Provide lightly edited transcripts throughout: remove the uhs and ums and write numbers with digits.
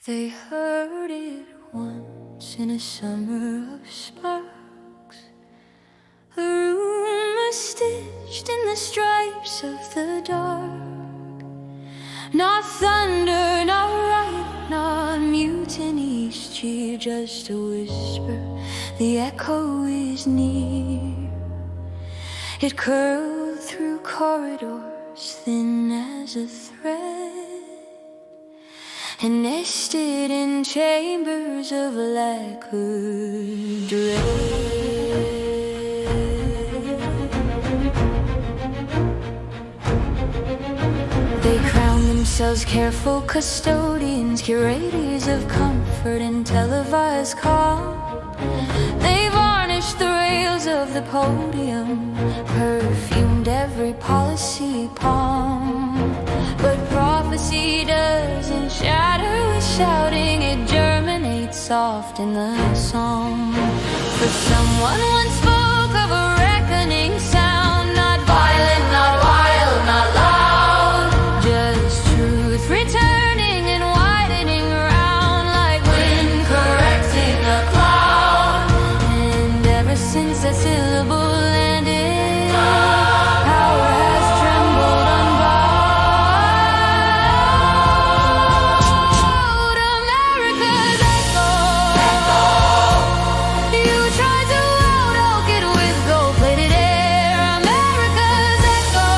They heard it once in a summer of sparks, a rumor stitched in the stripes of the dark. Not thunder, not riot, not mutiny's cheer, just a whisper, the echo is near. It curled through corridors thin as a thread, and nested in chambers of lacquered dread. They crowned themselves careful custodians, curators of comfort and televised calm. They varnished the rails of the podium, perfumed every policy palm. But prophecy doesn't shatter with shouting, it germinates soft in the song. For someone once spoke of a reckoning sound, not violent, not wild, not loud, just truth returning and widening around like wind correcting a cloud. And ever since that syllable landed, power has trembled unbowed. America's echo. You tried to out-oak it with gold-plated air. America's echo.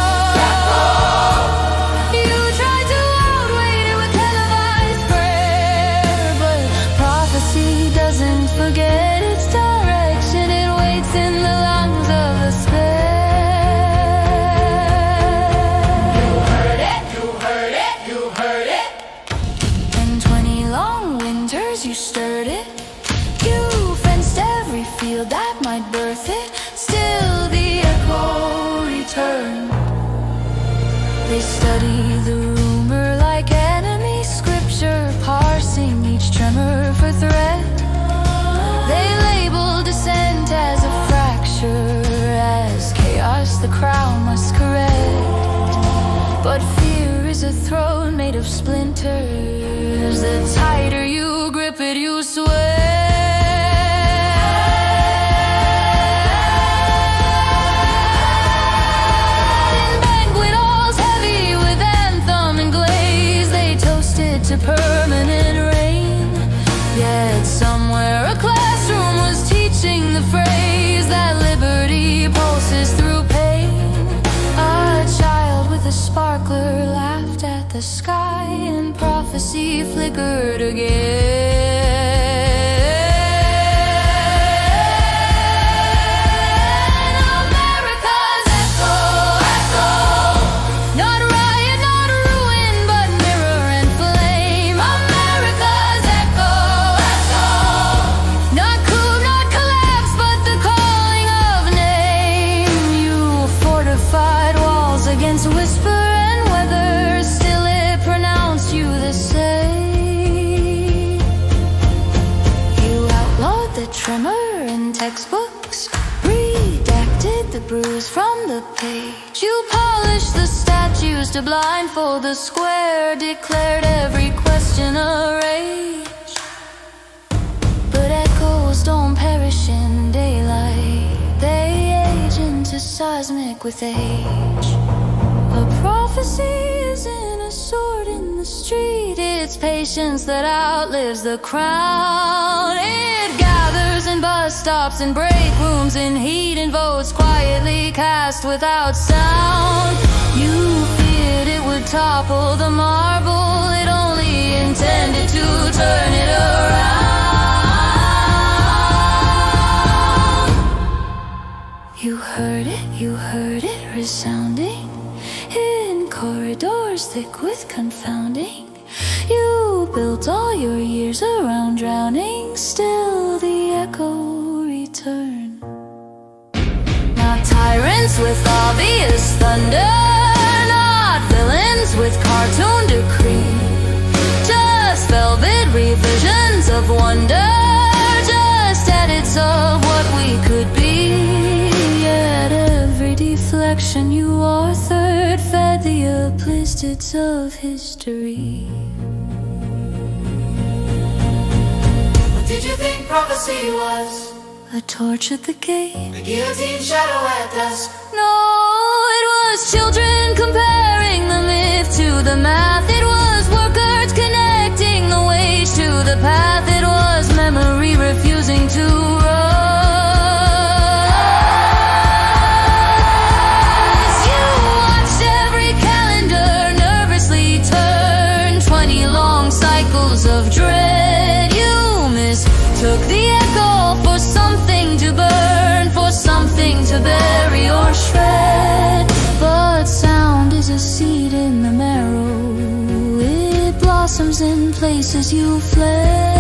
You tried to outweight it with televised prayer. But prophecy doesn't forget its direction, it waits in the lungs of the spare. You heard it, you heard it, you heard it. In 20 long winters you stirred it. You fenced every field that might birth it. Still the echo returned. They study the rumor like enemy scripture, parsing each tremor for threat. They label dissent as a fracture, as chaos the crown must correct. But fear is a throne made of splinters. The tighter you grip it, you swear. In banquet halls heavy with anthem and glaze, they toasted to permanent reign. Yet somewhere a classroom was teaching the phrase that liberty pulses through pain. A child with a sparkler laughed at the sky, and prophecy flickered again. America's echo, echo. Not riot, not ruin, but mirror and flame. America's echo, echo. Not coup, not collapse, but the calling of name. You fortified walls against whisper and weather, still it pronounced you the same. You outlawed the tremor in textbooks, redacted the bruise from the page. You polished the statues to blindfold the square, declared every question a rage. But echoes don't perish in daylight, they age into seismic with age. A prophecy isn't a sword in the street, it's patience that outlives the crown. It gathers in bus stops and break rooms in heat, and votes quietly cast without sound. You feared it would topple the marble, it only intended to turn it around. You heard it resounding in corridors thick with confounding. You built all your years around drowning, still the echo returned. Not tyrants with obvious thunder, not villains with cartoon decree, just velvet revisions of wonder, just edits of what we could be. Yet every deflection you authored fed the uplifted of history. prophecy was a torch at the gate, the guillotine shadow at dusk. No, it was children comparing the myth to the math. It was workers connecting the wage to the path. It was memory refusing to rise. You watched every calendar nervously turn, 20 long cycles of dread. You mistook the echo for something to burn, for something to bury or shred. But sound is a seed in the marrow. It blossoms in places you fled.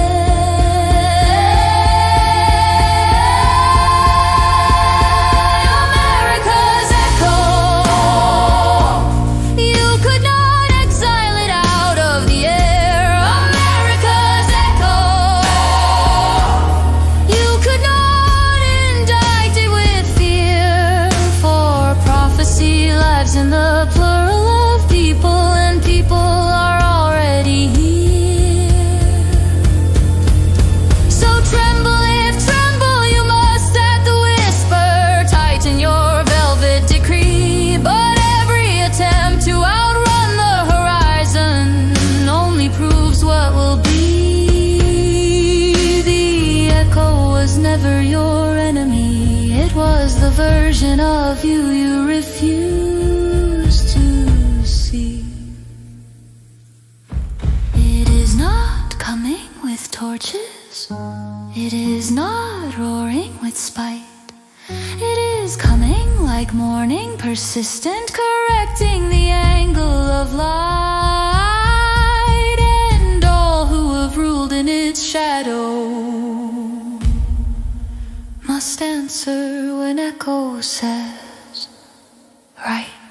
America's echo, you could not exile it out of the air. America's echo, you could not indict it with fear. For prophecy lives in the plural of people, and people are already here. So tremble if tremble you must at the whisper, tighten your velvet decree. But every attempt to outrun the horizon only proves what will be. The echo was never your enemy. It was the version of you you refused to see. It is not coming with torches. It is not roaring with spite. It is coming like morning, persistent, correcting the angle of light. And all who have ruled in its shadow must answer when echo says, right.